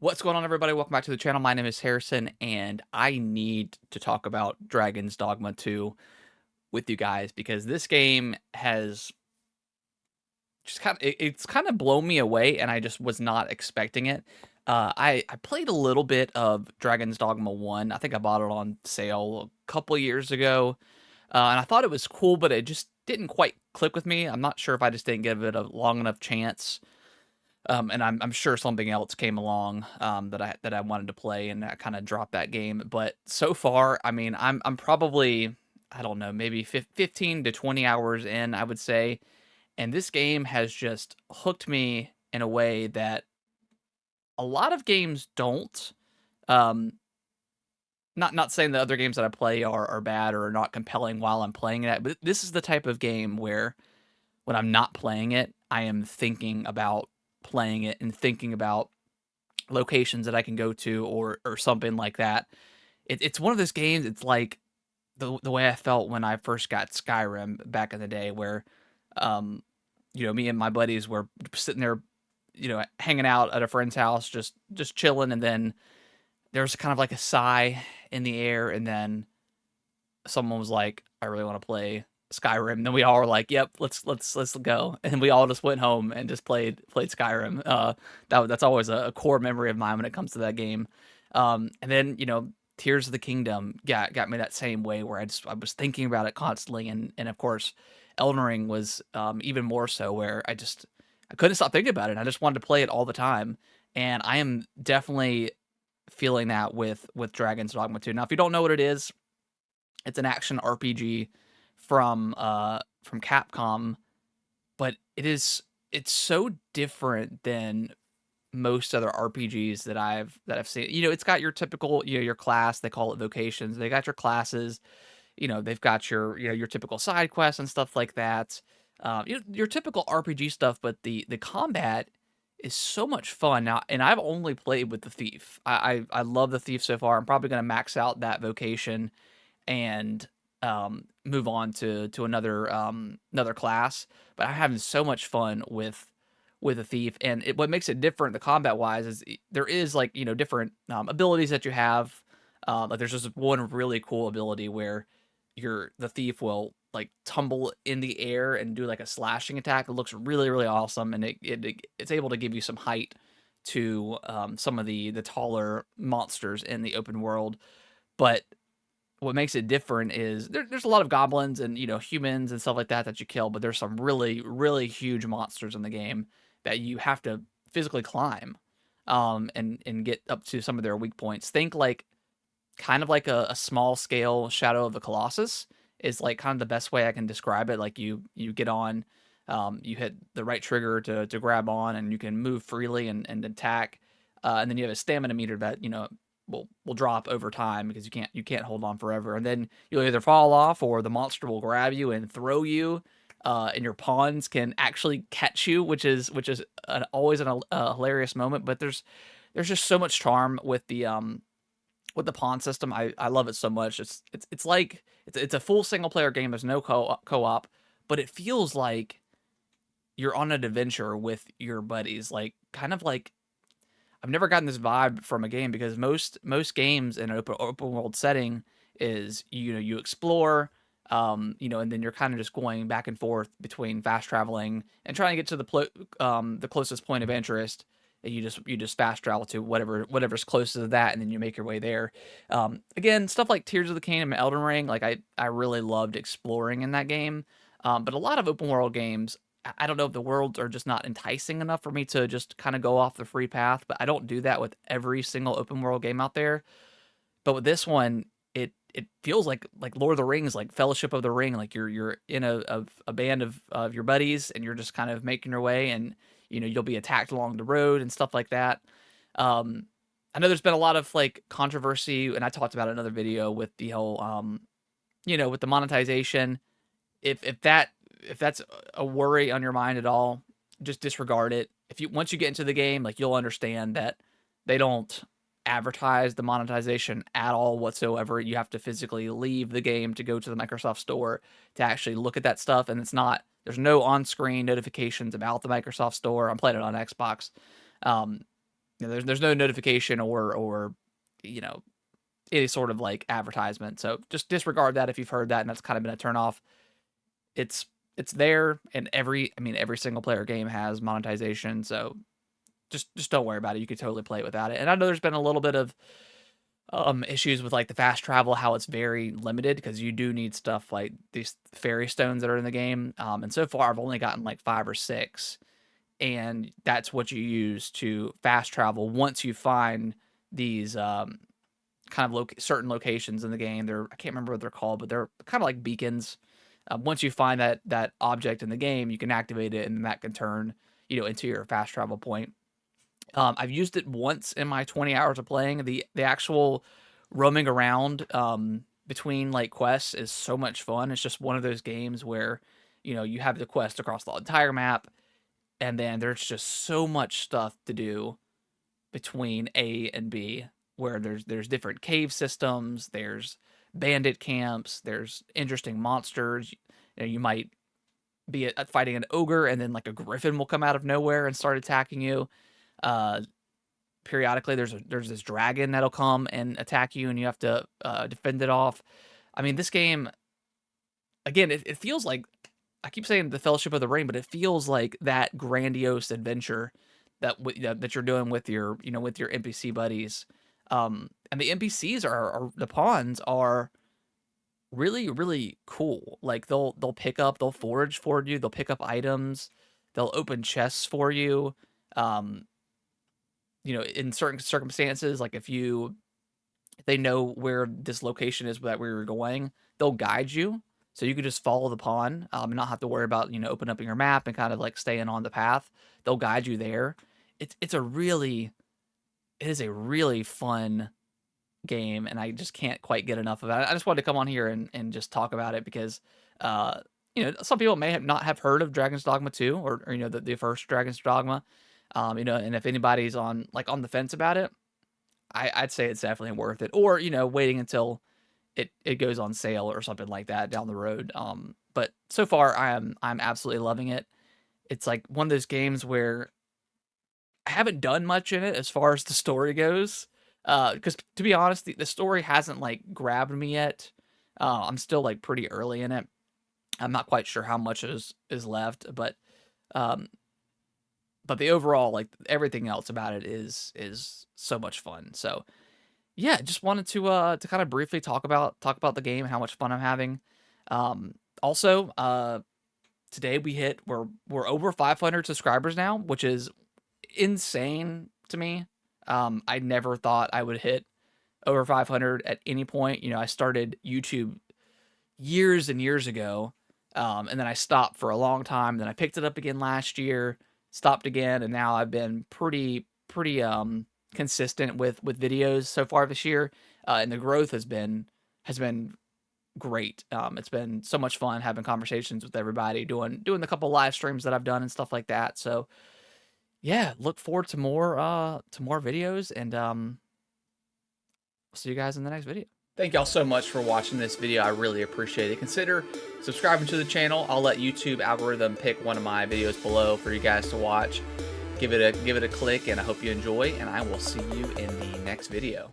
What's going on, everybody? Welcome back to the channel. My name is Harrison, and I need to talk about Dragon's Dogma 2 with you guys because this game has just it's kind of blown me away, and I just was not expecting it. I played a little bit of Dragon's Dogma 1. I think I bought it on sale a couple years ago, and I thought it was cool, but it just didn't quite click with me. I'm not sure if I just didn't give it a long enough chance. And I'm sure something else came along, that I wanted to play, and I kinda dropped that game, but so far, I mean, I'm probably, I don't know, maybe 15 to 20 hours in, I would say, and this game has just hooked me in a way that a lot of games don't. Um, not saying the other games that I play are bad or are not compelling while I'm playing it, but this is the type of game where when I'm not playing it, I am thinking about playing it and thinking about locations that I can go to or something like that. It's one of those games. It's like the way I felt when I first got Skyrim back in the day, where um, me and my buddies were sitting there, hanging out at a friend's house, just chilling, and then there was kind of like a sigh in the air, and then someone was like, "I really want to play Skyrim." And then we all were like, "Yep, let's go." And we all just went home and just played Skyrim. That's always a core memory of mine when it comes to that game. And then Tears of the Kingdom got me that same way, where I was thinking about it constantly, and of course, Elden Ring was even more so, where I couldn't stop thinking about it. And I just wanted to play it all the time, and I am definitely feeling that with Dragon's Dogma 2. Now, if you don't know what it is, it's an action RPG from Capcom, but it's so different than most other RPGs that I've seen. It's got your typical, your class, they call it vocations. They got your classes, they've got your typical side quests and stuff like that. Your typical RPG stuff, but the combat is so much fun now. And I've only played with the Thief. I love the Thief so far. I'm probably gonna max out that vocation and move on to another class. But I'm having so much fun with a thief, and what makes it different, the combat wise, is there is like different abilities that you have. Like there's just one really cool ability where the thief will like tumble in the air and do like a slashing attack. It looks really awesome, and it's able to give you some height to some of the taller monsters in the open world. But what makes it different is there's a lot of goblins and humans and stuff like that you kill, but there's some really huge monsters in the game that you have to physically climb, and get up to some of their weak points. Think like kind of like a small scale Shadow of the Colossus is like kind of the best way I can describe it. Like you get on, you hit the right trigger to grab on, and you can move freely and attack, and then you have a stamina meter that will drop over time because you can't hold on forever, and then you'll either fall off or the monster will grab you and throw you. And your pawns can actually catch you, which is always a hilarious moment. But there's just so much charm with the pawn system. I love it so much. It's like it's a full single player game. There's no co-op, but it feels like you're on an adventure with your buddies. Like kind of like I've never gotten this vibe from a game, because most games in an open world setting is you explore, and then you're kind of just going back and forth between fast traveling and trying to get to the closest point of interest. And you just fast travel to whatever's closest to that, and then you make your way there. Again, stuff like Tears of the Kingdom and Elden Ring, like I really loved exploring in that game. But a lot of open world games, I don't know if the worlds are just not enticing enough for me to just kind of go off the free path, but I don't do that with every single open world game out there. But with this one, it feels like Lord of the Rings, like Fellowship of the Ring, like you're in a band of your buddies, and you're just kind of making your way, and you'll be attacked along the road and stuff like that. Um, I know there's been a lot of like controversy, and I talked about it in another video with the whole with the monetization. If that's a worry on your mind at all, just disregard it. If you Once you get into the game, like you'll understand that they don't advertise the monetization at all whatsoever. You have to physically leave the game to go to the Microsoft Store to actually look at that stuff, and there's no on-screen notifications about the Microsoft Store. I'm playing it on Xbox. Um, You know, there's no notification or you know, any sort of like advertisement. So just disregard that if you've heard that and that's kind of been a turnoff. It's it's there, and every single player game has monetization, so just don't worry about it. You could totally play it without it. And I know there's been a little bit of issues with like the fast travel, how it's very limited because you do need stuff like these fairy stones that are in the game. And so far I've only gotten like 5 or 6, and that's what you use to fast travel once you find these kind of certain locations in the game. I can't remember what they're called, but they're kind of like beacons. Once you find that object in the game, you can activate it, and that can turn into your fast travel point. I've used it once in my 20 hours of playing. The actual roaming around between like quests is so much fun. It's just one of those games where you have the quest across the entire map, and then there's just so much stuff to do between A and B, where there's different cave systems, there's bandit camps, there's interesting monsters. You might be fighting an ogre, and then like a griffin will come out of nowhere and start attacking you. Uh, Periodically, there's this dragon that'll come and attack you, and you have to defend it off. I mean, this game, again, it feels like, I keep saying the Fellowship of the Ring, but it feels like that grandiose adventure that you're doing with your NPC buddies. And the NPCs are the pawns are really, really cool. Like they'll forage for you, they'll pick up items, they'll open chests for you. Um, in certain circumstances, like if they know where this location is that we were going, they'll guide you. So you could just follow the pawn, and not have to worry about, opening up your map and kind of like staying on the path. They'll guide you there. It's a really, it is a really fun game, and I just can't quite get enough of it. I just wanted to come on here and just talk about it because, some people may have not have heard of Dragon's Dogma 2 or the first Dragon's Dogma. And if anybody's on the fence about it, I'd say it's definitely worth it. Or, waiting until it goes on sale or something like that down the road. But so far I'm absolutely loving it. It's like one of those games where I haven't done much in it as far as the story goes. Because to be honest, the story hasn't like grabbed me yet. I'm still like pretty early in it. I'm not quite sure how much is left, um, but the overall, like everything else about it is so much fun. So yeah, just wanted to kind of briefly talk about the game and how much fun I'm having. Also, today we're over 500 subscribers now, which is insane to me. I never thought I would hit over 500 at any point. I started YouTube years and years ago, and then I stopped for a long time. Then I picked it up again last year, stopped again, and now I've been pretty consistent with videos so far this year, and the growth has been great. It's been so much fun having conversations with everybody, doing the couple live streams that I've done and stuff like that. So yeah, look forward to more videos, and see you guys in the next video. Thank y'all so much for watching this video. I really appreciate it. Consider subscribing to the channel. I'll let YouTube algorithm pick one of my videos below for you guys to watch. Give it a click, and I hope you enjoy, and I will see you in the next video.